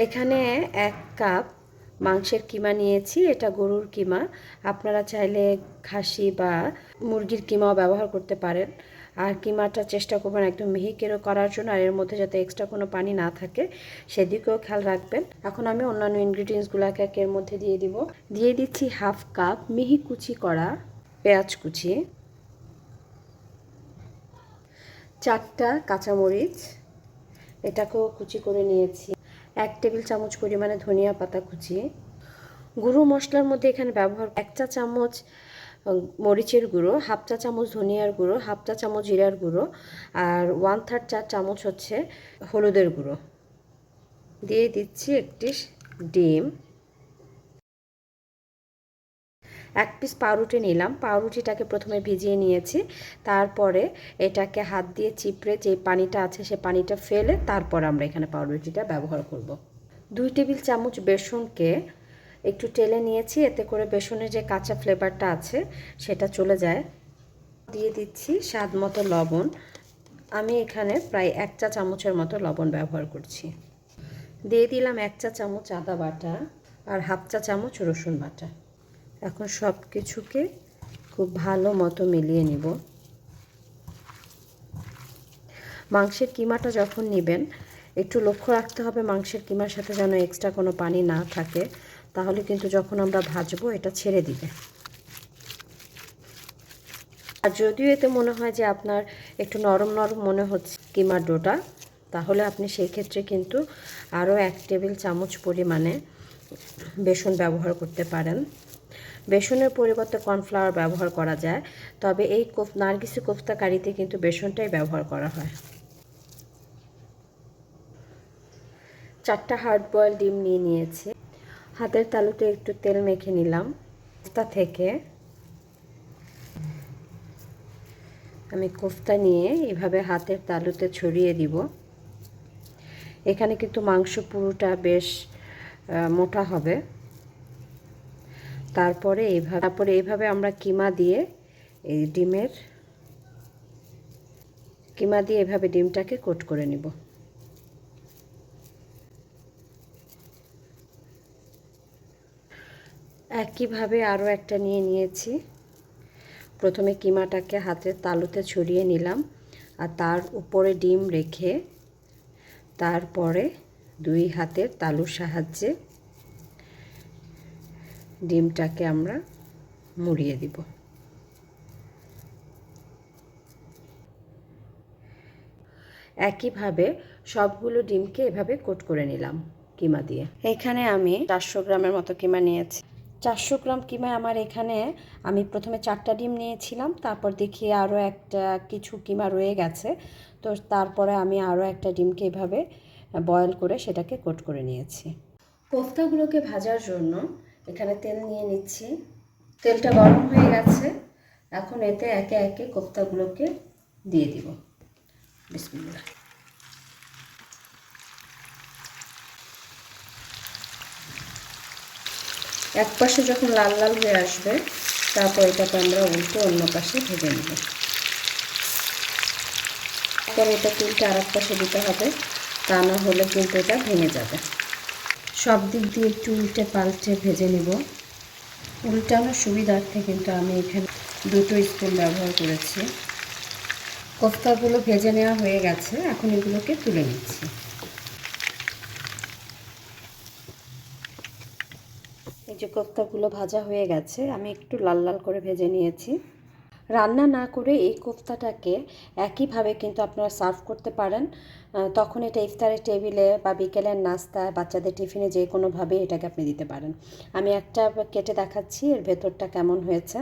এখানে 1 কাপ মাংসের কিমা নিয়েছি। এটা গরুর কিমা। আপনারা চাইলে খাসি বা মুরগির কিমাও ব্যবহার করতে পারেন। আর কিমাটা চেষ্টা করবেন একদম মিহি করে করার জন্য, আর এর মধ্যে যাতে এক্সট্রা কোনো পানি না থাকে সেদিকেও খেয়াল রাখবেন। এখন আমি অন্যান্য ইনগ্রিডিয়েন্টসগুলোকে এর মধ্যে দিয়ে দিচ্ছি 1/2 কাপ মিহি কুচি করা পেঁয়াজ কুচি, 4টা কাঁচামরিচ, এটাকেও কুচি করে নিয়েছি, 1 টেবিল চামচ পরিমাণে ধনিয়া পাতা কুচি। গুঁড়ো মশলার মধ্যে এখানে ব্যবহার 1 চা চামচ মরিচের গুঁড়ো, 1/2 চা চামচ ধনিয়ার গুঁড়ো, 1/2 চা চামচ জিরার গুঁড়ো, আর 1/3 চা চামচ হচ্ছে হলুদের গুঁড়ো। দিয়ে দিচ্ছি একটি ডিম, 1 পিস পাউরুটি নিলাম। পাউরুটিটাকে প্রথমে ভিজিয়ে নিয়েছি, তারপরে এটাকে হাত দিয়ে চিপড়ে যে পানিটা আছে সে পানিটা ফেলে তারপর আমরা এখানে পাউরুটিটা ব্যবহার করব। 2 টেবিল চামচ বেসনকে একটু টেলে নিয়েছি, এতে করে বেসনের যে কাঁচা ফ্লেভারটা আছে সেটা চলে যায়। দিয়ে দিচ্ছি স্বাদ মতো লবণ। আমি এখানে প্রায় 1 চা চামচের মতো লবণ ব্যবহার করছি। দিয়ে দিলাম 1 চা চামচ আদা বাটা আর 1/2 চা চামচ রসুন বাটা। এখন সব কিছুকে খুব ভালো মতো মিলিয়ে নিব। মাংসের কিমাটা যখন নেবেন একটু লক্ষ্য রাখতে হবে মাংসের কিমার সাথে যেন এক্সট্রা কোনো পানি না থাকে, তাহলে কিন্তু যখন আমরা ভাজবো এটা ছেড়ে দিবে। আর যদিও এতে মনে হয় যে আপনার একটু নরম নরম মনে হচ্ছে কিমার ডোটা, তাহলে আপনি সেই ক্ষেত্রে কিন্তু আরও 1 টেবিল চামচ পরিমাণে বেসন ব্যবহার করতে পারেন। বেসনের পরিবর্তে কর্নফ্লাওয়ার ব্যবহার করা যায়, তবে এই নারগিসি কোফতা কারিতে কিন্তু বেসনটাই ব্যবহার করা হয়। 4টা হার্ড বয়েল ডিম নিয়েছি। হাতের তালুতে একটু তেল মেখে নিলাম। কোফতা থেকে আমি কোফতা নিয়ে এভাবে হাতের তালুতে ছড়িয়ে দিব। এখানে কিন্তু মাংস পুরোটা বেশ মোটা হবে। তারপরে এইভাবে আমরা কিমা দিয়ে এভাবে ডিমটাকে কোট করে নিব। একইভাবে আরও একটা নিয়েছি। প্রথমে কিমাটাকে হাতের তালুতে ছড়িয়ে নিলাম, আর তার উপরে ডিম রেখে তারপরে 2 হাতের তালুর সাহায্যে ডিমটাকে আমরা মুড়িয়ে দিব। একইভাবে সবগুলো ডিমকে এভাবে কোট করে নিলাম কিমা দিয়ে। এখানে আমি 400 গ্রামের মতো কিমা নিয়েছি। 400 গ্রাম কিমা আমার এখানে আমি প্রথমে 4টা ডিম নিয়েছিলাম, তারপর দেখি আরও কিছু কিমা রয়ে গেছে, তো তারপরে আমি আরও একটা ডিমকে এভাবে বয়েল করে সেটাকে কোট করে নিয়েছি। কোফতাগুলোকে ভাজার জন্য এখানে তেল নিয়ে নিচ্ছি। তেলটা গরম হয়ে গেছে, এখন এতে একে একে কোফতাগুলোকে দিয়ে দিব। বিসমিল্লাহ। এক পাশে যখন লাল লাল হয়ে আসবে তারপর এটাকে আমরা উল্টে অন্য পাশে ভেজে নেব। তারপরে এটাকে উল্টে আর এক পাশে দিতে হবে, তা না হলে কিন্তু এটা ভেঙে যাবে। সব দিক দিয়ে একটু উল্টে পাল্টে ভেজে নেব। উল্টানোর সুবিধার্থে কিন্তু আমি এখানে 2 স্পুন ব্যবহার করেছি। কোফতাগুলো ভেজে নেওয়া হয়ে গেছে, এখন এগুলোকে তুলে নিচ্ছি। এই যে কোফতাগুলো ভাজা হয়ে গেছে, আমি একটু লাল লাল করে ভেজে নিয়েছি। রান্না না করে এই কোফতাটাকে একইভাবে কিন্তু আপনারা সার্ভ করতে পারেন। তখন এটা ইফতারের টেবিলে বা বিকেলের নাস্তায় বাচ্চাদের টিফিনে যে কোনোভাবে এটাকে আপনি দিতে পারেন। আমি একটা কেটে দেখাচ্ছি এর ভেতরটা কেমন হয়েছে।